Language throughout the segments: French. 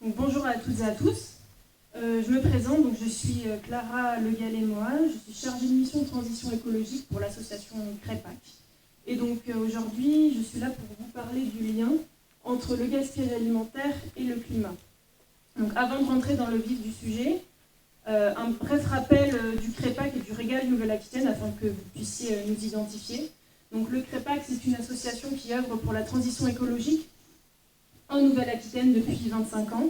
Donc, bonjour à toutes et à tous. Je me présente, donc je suis Clara Le Gallet-Moi, je suis chargée de mission de transition écologique pour l'association CREPAC. Et donc aujourd'hui, je suis là pour vous parler du lien entre le gaspillage alimentaire et le climat. Donc avant de rentrer dans le vif du sujet, un bref rappel du CREPAC et du Régal Nouvelle-Aquitaine afin que vous puissiez nous identifier. Donc le CREPAC, c'est une association qui œuvre pour la transition écologique en Nouvelle-Aquitaine depuis 25 ans.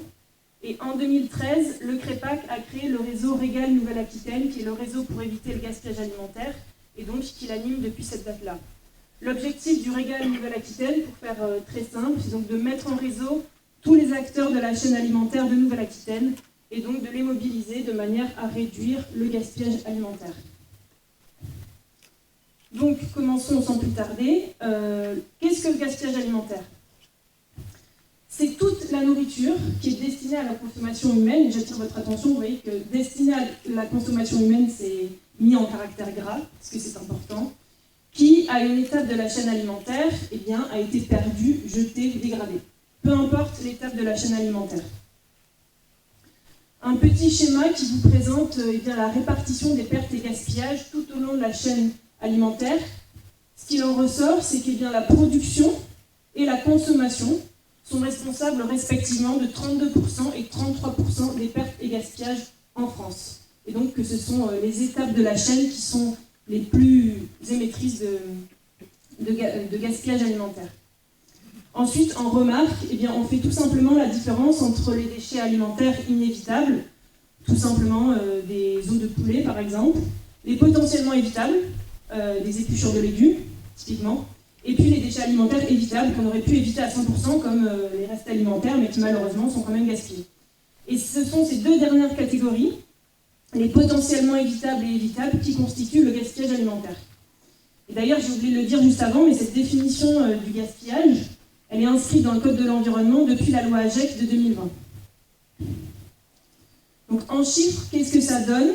Et en 2013, le CREPAC a créé le réseau Régal Nouvelle-Aquitaine, qui est le réseau pour éviter le gaspillage alimentaire, et donc qui l'anime depuis cette date-là. L'objectif du Régal Nouvelle-Aquitaine, pour faire très simple, c'est donc de mettre en réseau tous les acteurs de la chaîne alimentaire de Nouvelle-Aquitaine, et donc de les mobiliser de manière à réduire le gaspillage alimentaire. Donc, commençons sans plus tarder. Qu'est-ce que le gaspillage alimentaire ? C'est toute la nourriture qui est destinée à la consommation humaine. J'attire votre attention, vous voyez que destinée à la consommation humaine, c'est mis en caractère gras, parce que c'est important, qui, à une étape de la chaîne alimentaire, eh bien, a été perdue, jetée ou dégradée. Peu importe l'étape de la chaîne alimentaire. Un petit schéma qui vous présente eh bien, la répartition des pertes et gaspillages tout au long de la chaîne alimentaire. Ce qu'il en ressort, c'est que eh bien, la production et la consommation sont responsables respectivement de 32% et 33% des pertes et gaspillages en France. Et donc que ce sont les étapes de la chaîne qui sont les plus émettrices de gaspillage alimentaire. Ensuite, en remarque, eh bien, on fait tout simplement la différence entre les déchets alimentaires inévitables, tout simplement des os de poulet par exemple, les potentiellement évitables, des épluchures de légumes, typiquement, et puis les déchets alimentaires évitables qu'on aurait pu éviter à 100% comme les restes alimentaires, mais qui malheureusement sont quand même gaspillés. Et ce sont ces deux dernières catégories, les potentiellement évitables et évitables, qui constituent le gaspillage alimentaire. Et d'ailleurs, j'ai oublié de le dire juste avant, mais cette définition du gaspillage, elle est inscrite dans le Code de l'environnement depuis la loi AGEC de 2020. Donc en chiffres, qu'est-ce que ça donne ?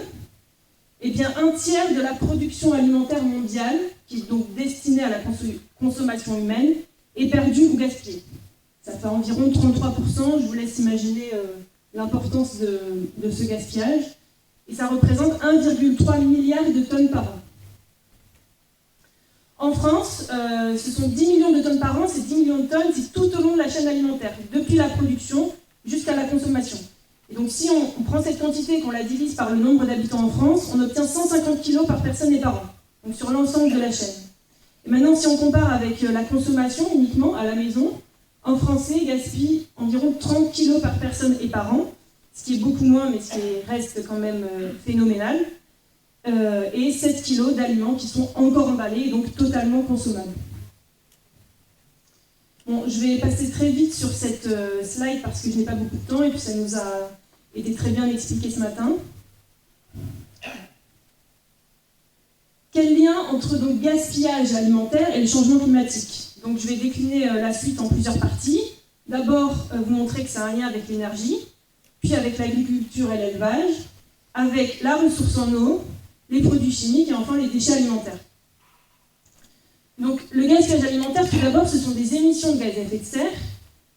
Eh bien, un tiers de la production alimentaire mondiale, qui est donc destinée à la consommation humaine, est perdue ou gaspillée. Ça fait environ 33%, je vous laisse imaginer l'importance de ce gaspillage. Et ça représente 1,3 milliard de tonnes par an. En France, ce sont 10 millions de tonnes par an, c'est 10 millions de tonnes, c'est tout au long de la chaîne alimentaire, depuis la production jusqu'à la consommation. Et donc si on prend cette quantité et qu'on la divise par le nombre d'habitants en France, on obtient 150 kg par personne et par an, donc sur l'ensemble de la chaîne. Et maintenant, si on compare avec la consommation uniquement à la maison, un Français gaspille environ 30 kg par personne et par an, ce qui est beaucoup moins, mais ce qui reste quand même phénoménal, et 7 kg d'aliments qui sont encore emballés et donc totalement consommables. Bon, je vais passer très vite sur cette slide parce que je n'ai pas beaucoup de temps et puis ça nous a été très bien expliqué ce matin. Quel lien entre donc gaspillage alimentaire et le changement climatique ? Donc je vais décliner la suite en plusieurs parties. D'abord, vous montrer que ça a un lien avec l'énergie, puis avec l'agriculture et l'élevage, avec la ressource en eau, les produits chimiques et enfin les déchets alimentaires. Donc le gaspillage alimentaire, tout d'abord, ce sont des émissions de gaz à effet de serre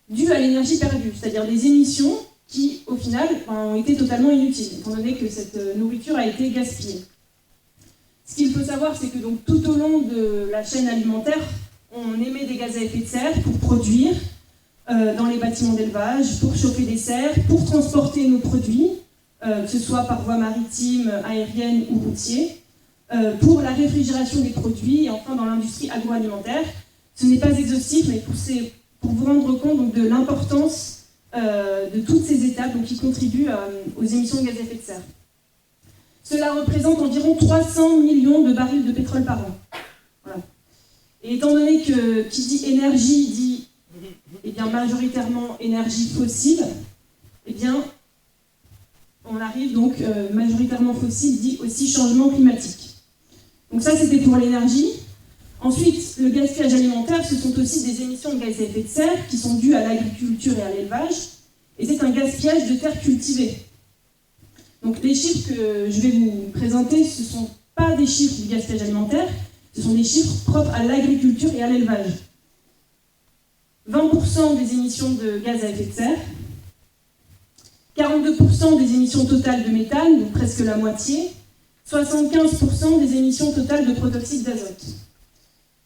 dues à l'énergie perdue, c'est-à-dire des émissions qui, au final, ont été totalement inutiles, étant donné que cette nourriture a été gaspillée. Ce qu'il faut savoir, c'est que donc, tout au long de la chaîne alimentaire, on émet des gaz à effet de serre pour produire dans les bâtiments d'élevage, pour chauffer des serres, pour transporter nos produits, que ce soit par voie maritime, aérienne ou routière, pour la réfrigération des produits et enfin dans l'industrie agroalimentaire. Ce n'est pas exhaustif, mais pour vous rendre compte donc, de l'importance de toutes ces étapes donc, qui contribuent aux émissions de gaz à effet de serre. Cela représente environ 300 millions de barils de pétrole par an. Voilà. Et étant donné que qui dit énergie dit eh bien, majoritairement énergie fossile, eh bien, on arrive donc majoritairement fossile dit aussi changement climatique. Donc ça c'était pour l'énergie. Ensuite, le gaspillage alimentaire, ce sont aussi des émissions de gaz à effet de serre qui sont dues à l'agriculture et à l'élevage. Et c'est un gaspillage de terres cultivées. Donc les chiffres que je vais vous présenter, ce ne sont pas des chiffres du gaspillage alimentaire, ce sont des chiffres propres à l'agriculture et à l'élevage. 20% des émissions de gaz à effet de serre, 42% des émissions totales de méthane, donc presque la moitié, 75% des émissions totales de protoxyde d'azote.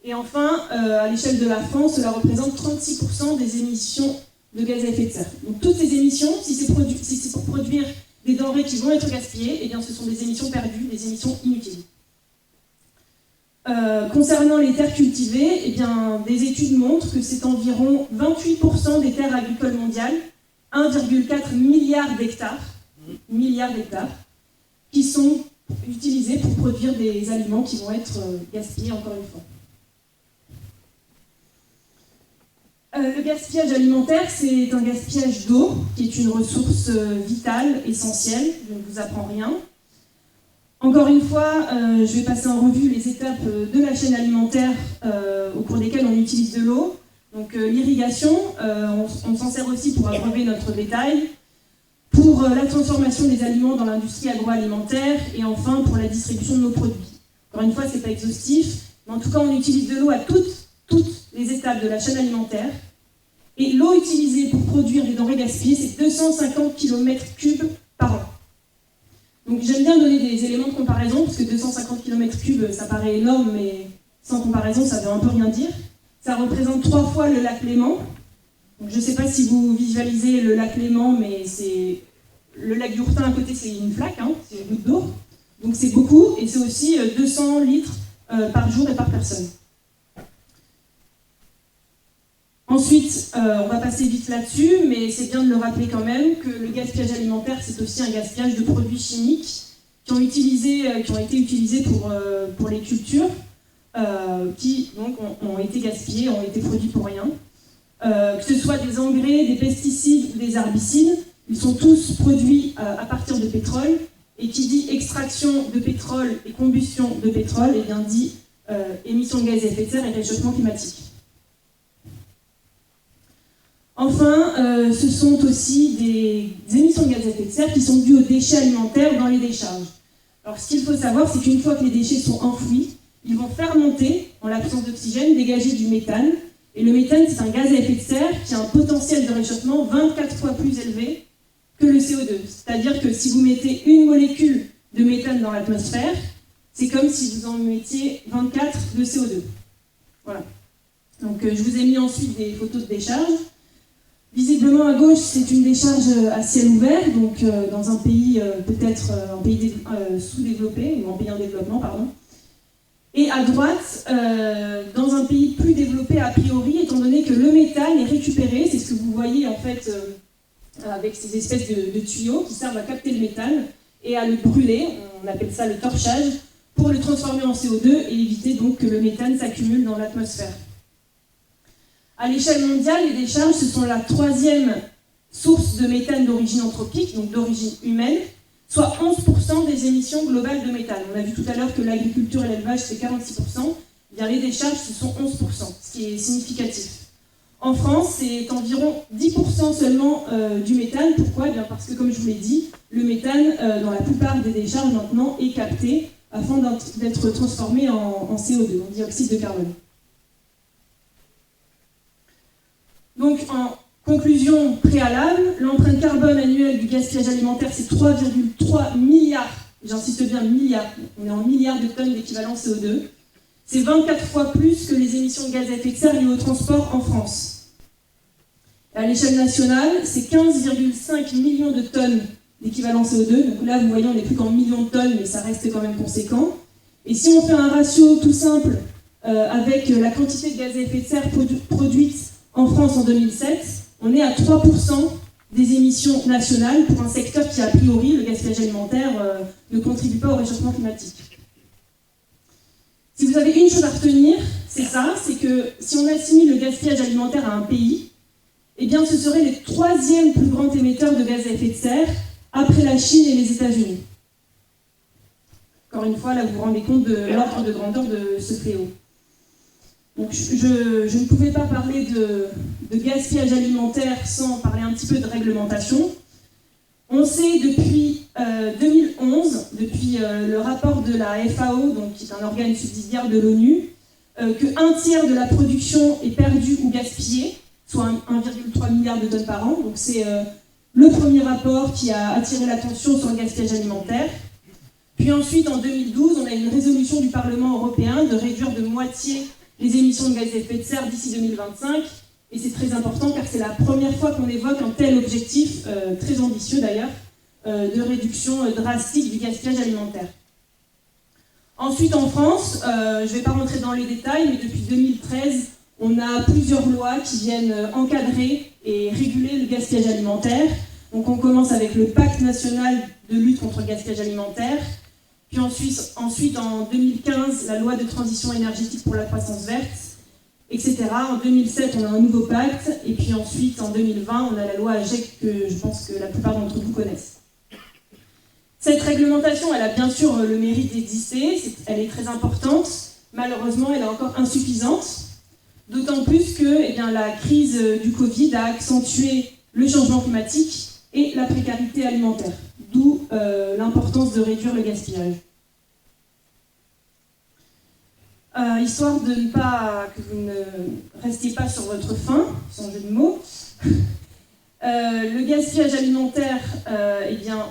Et enfin, à l'échelle de la France, cela représente 36% des émissions de gaz à effet de serre. Donc toutes ces émissions, si c'est pour produire des denrées qui vont être gaspillées, eh bien, ce sont des émissions perdues, des émissions inutiles. Concernant les terres cultivées, eh bien, des études montrent que c'est environ 28% des terres agricoles mondiales, 1,4 milliard d'hectares, qui sont utilisés pour produire des aliments qui vont être gaspillés encore une fois. Le gaspillage alimentaire, c'est un gaspillage d'eau, qui est une ressource vitale, essentielle, je ne vous apprends rien. Encore une fois, je vais passer en revue les étapes de la chaîne alimentaire au cours desquelles on utilise de l'eau. Donc l'irrigation, on s'en sert aussi pour abreuver notre bétail, pour la transformation des aliments dans l'industrie agroalimentaire et enfin pour la distribution de nos produits. Encore une fois, ce n'est pas exhaustif, mais en tout cas, on utilise de l'eau à toutes les étapes de la chaîne alimentaire. Et l'eau utilisée pour produire des denrées gaspillées, c'est 250 km3 par an. Donc j'aime bien donner des éléments de comparaison, parce que 250 km3, ça paraît énorme, mais sans comparaison, ça ne veut un peu rien dire. Ça représente 3 fois le lac Léman. Donc, je ne sais pas si vous visualisez le lac Léman, mais c'est le lac du Hourtin à côté, c'est une flaque, hein, c'est une goutte d'eau. Donc c'est beaucoup, et c'est aussi 200 litres par jour et par personne. Ensuite, on va passer vite là-dessus, mais c'est bien de le rappeler quand même que le gaspillage alimentaire, c'est aussi un gaspillage de produits chimiques qui ont été utilisés pour les cultures, qui donc ont été gaspillés, ont été produits pour rien. Que ce soit des engrais, des pesticides ou des herbicides, ils sont tous produits à partir de pétrole, et qui dit extraction de pétrole et combustion de pétrole, et bien dit émissions de gaz à effet de serre et réchauffement climatique. Enfin, ce sont aussi des émissions de gaz à effet de serre qui sont dues aux déchets alimentaires dans les décharges. Alors ce qu'il faut savoir, c'est qu'une fois que les déchets sont enfouis, ils vont fermenter, en l'absence d'oxygène, dégager du méthane. Et le méthane, c'est un gaz à effet de serre qui a un potentiel de réchauffement 24 fois plus élevé que le CO2. C'est-à-dire que si vous mettez une molécule de méthane dans l'atmosphère, c'est comme si vous en mettiez 24 de CO2. Voilà. Donc je vous ai mis ensuite des photos de décharge. Visiblement à gauche, c'est une décharge à ciel ouvert, donc dans un pays peut-être un pays sous-développé, ou un pays en développement, pardon. Et à droite, dans un pays plus développé a priori, étant donné que le méthane est récupéré, c'est ce que vous voyez en fait avec ces espèces de tuyaux qui servent à capter le méthane et à le brûler, on appelle ça le torchage, pour le transformer en CO2 et éviter donc que le méthane s'accumule dans l'atmosphère. À l'échelle mondiale, les décharges, ce sont la 3e source de méthane d'origine anthropique, donc d'origine humaine, soit 11% des émissions globales de méthane. On a vu tout à l'heure que l'agriculture et l'élevage, c'est 46%. Eh bien, les décharges, ce sont 11%, ce qui est significatif. En France, c'est environ 10% seulement du méthane. Pourquoi ? Eh bien, parce que, comme je vous l'ai dit, le méthane, dans la plupart des décharges maintenant, est capté afin d'être transformé en CO2, en dioxyde de carbone. Donc, en conclusion préalable, l'empreinte carbone annuelle du gaspillage alimentaire, c'est 3,3 milliards, j'insiste bien milliards, on est en milliards de tonnes d'équivalent CO2. C'est 24 fois plus que les émissions de gaz à effet de serre liées au transport en France. À l'échelle nationale, c'est 15,5 millions de tonnes d'équivalent CO2. Donc là, vous voyez, on n'est plus qu'en millions de tonnes, mais ça reste quand même conséquent. Et si on fait un ratio tout simple avec la quantité de gaz à effet de serre produite en France en 2007, on est à 3% des émissions nationales pour un secteur qui, a priori, le gaspillage alimentaire, ne contribue pas au réchauffement climatique. Si vous avez une chose à retenir, c'est ça, c'est que si on assimile le gaspillage alimentaire à un pays, eh bien ce serait le 3e plus grand émetteur de gaz à effet de serre, après la Chine et les États-Unis. Encore une fois, là vous vous rendez compte de l'ordre de grandeur de ce fléau. Donc, je ne pouvais pas parler de gaspillage alimentaire sans parler un petit peu de réglementation. On sait depuis 2011, depuis le rapport de la FAO, donc, qui est un organe subsidiaire de l'ONU, qu'un tiers de la production est perdu ou gaspillé, soit 1,3 milliard de tonnes par an. Donc c'est le premier rapport qui a attiré l'attention sur le gaspillage alimentaire. Puis ensuite, en 2012, on a une résolution du Parlement européen de réduire de moitié les émissions de gaz à effet de serre d'ici 2025. Et c'est très important car c'est la première fois qu'on évoque un tel objectif, très ambitieux d'ailleurs, de réduction drastique du gaspillage alimentaire. Ensuite, en France, je ne vais pas rentrer dans les détails, mais depuis 2013, on a plusieurs lois qui viennent encadrer et réguler le gaspillage alimentaire. Donc on commence avec le Pacte national de lutte contre le gaspillage alimentaire. Puis ensuite, en 2015, la loi de transition énergétique pour la croissance verte, etc. En 2007, on a un nouveau pacte. Et puis ensuite, en 2020, on a la loi AGEC que je pense que la plupart d'entre vous connaissent. Cette réglementation, elle a bien sûr le mérite d'exister. Elle est très importante. Malheureusement, elle est encore insuffisante. D'autant plus que la crise du Covid a accentué le changement climatique et la précarité alimentaire. D'où l'importance de réduire le gaspillage. Histoire de ne pas que vous ne restiez pas sur votre faim, sans jeu de mots, le gaspillage alimentaire,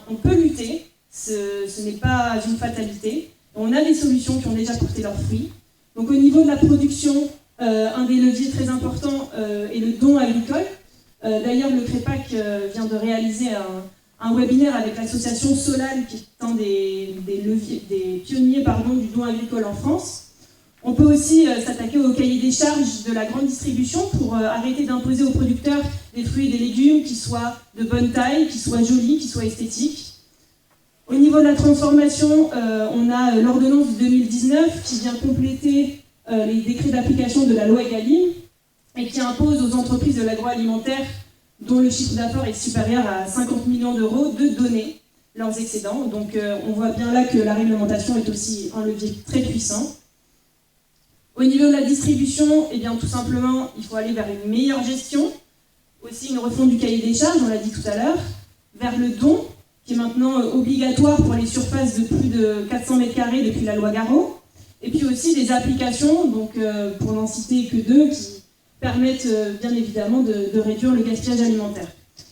on peut lutter, ce n'est pas une fatalité. On a des solutions qui ont déjà porté leurs fruits. Donc au niveau de la production, un des leviers très importants est le don agricole. D'ailleurs, le CREPAC vient de réaliser un webinaire avec l'association Solal, qui est un des pionniers du don agricole en France. On peut aussi s'attaquer au cahier des charges de la grande distribution pour arrêter d'imposer aux producteurs des fruits et des légumes qui soient de bonne taille, qui soient jolis, qui soient esthétiques. Au niveau de la transformation, on a l'ordonnance de 2019 qui vient compléter les décrets d'application de la loi Egalim et qui impose aux entreprises de l'agroalimentaire dont le chiffre d'affaires est supérieur à 50 millions d'euros de donner leurs excédents. Donc on voit bien là que la réglementation est aussi un levier très puissant. Au niveau de la distribution, tout simplement, il faut aller vers une meilleure gestion, aussi une refonte du cahier des charges, on l'a dit tout à l'heure, vers le don, qui est maintenant obligatoire pour les surfaces de plus de 400 m² depuis la loi Garot, et puis aussi des applications, donc pour n'en citer que deux, qui permettent bien évidemment de réduire le gaspillage alimentaire.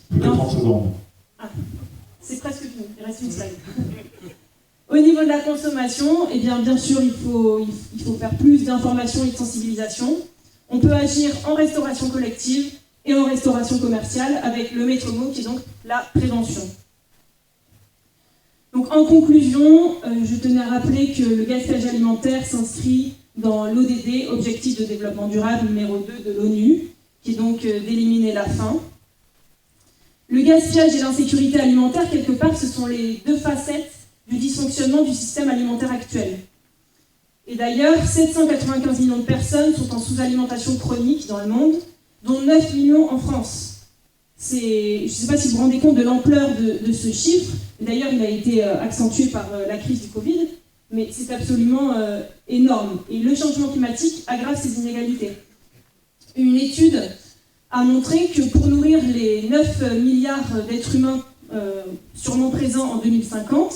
Plus de 30 secondes. Ah, c'est presque fini, il reste une slide. Au niveau de la consommation, bien sûr, il faut faire plus d'information et de sensibilisation. On peut agir en restauration collective et en restauration commerciale avec le maître mot qui est donc la prévention. Donc en conclusion, je tenais à rappeler que le gaspillage alimentaire s'inscrit dans l'ODD, Objectif de développement durable numéro 2 de l'ONU, qui est donc d'éliminer la faim. Le gaspillage et l'insécurité alimentaire, quelque part, ce sont les deux facettes du dysfonctionnement du système alimentaire actuel. Et d'ailleurs, 795 millions de personnes sont en sous-alimentation chronique dans le monde, dont 9 millions en France. Je ne sais pas si vous vous rendez compte de l'ampleur de ce chiffre. D'ailleurs, il a été accentué par la crise du Covid, mais c'est absolument énorme. Et le changement climatique aggrave ces inégalités. Une étude a montré que pour nourrir les 9 milliards d'êtres humains sûrement présents en 2050,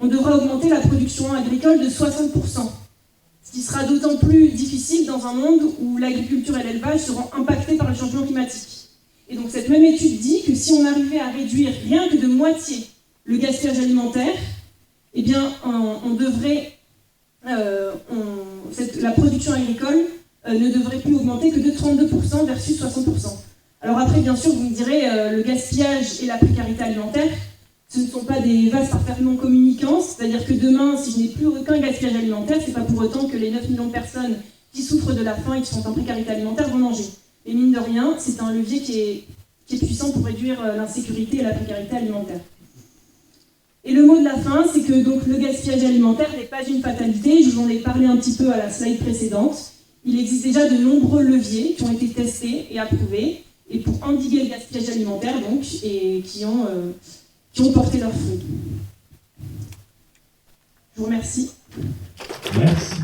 on devra augmenter la production agricole de 60%. Ce qui sera d'autant plus difficile dans un monde où l'agriculture et l'élevage seront impactés par le changement climatique. Et donc cette même étude dit que si on arrivait à réduire rien que de moitié le gaspillage alimentaire, la production agricole ne devrait plus augmenter que de 32% versus 60%. Alors après, bien sûr, vous me direz, le gaspillage et la précarité alimentaire, ce ne sont pas des vases parfaitement communicants, c'est-à-dire que demain, si je n'ai plus aucun gaspillage alimentaire, c'est pas pour autant que les 9 millions de personnes qui souffrent de la faim et qui sont en précarité alimentaire vont manger. Et mine de rien, c'est un levier qui est puissant pour réduire l'insécurité et la précarité alimentaire. Et le mot de la fin, c'est que donc, le gaspillage alimentaire n'est pas une fatalité. Je vous en ai parlé un petit peu à la slide précédente. Il existe déjà de nombreux leviers qui ont été testés et approuvés et pour endiguer le gaspillage alimentaire donc, et qui ont porté leurs fruits. Je vous remercie. Merci.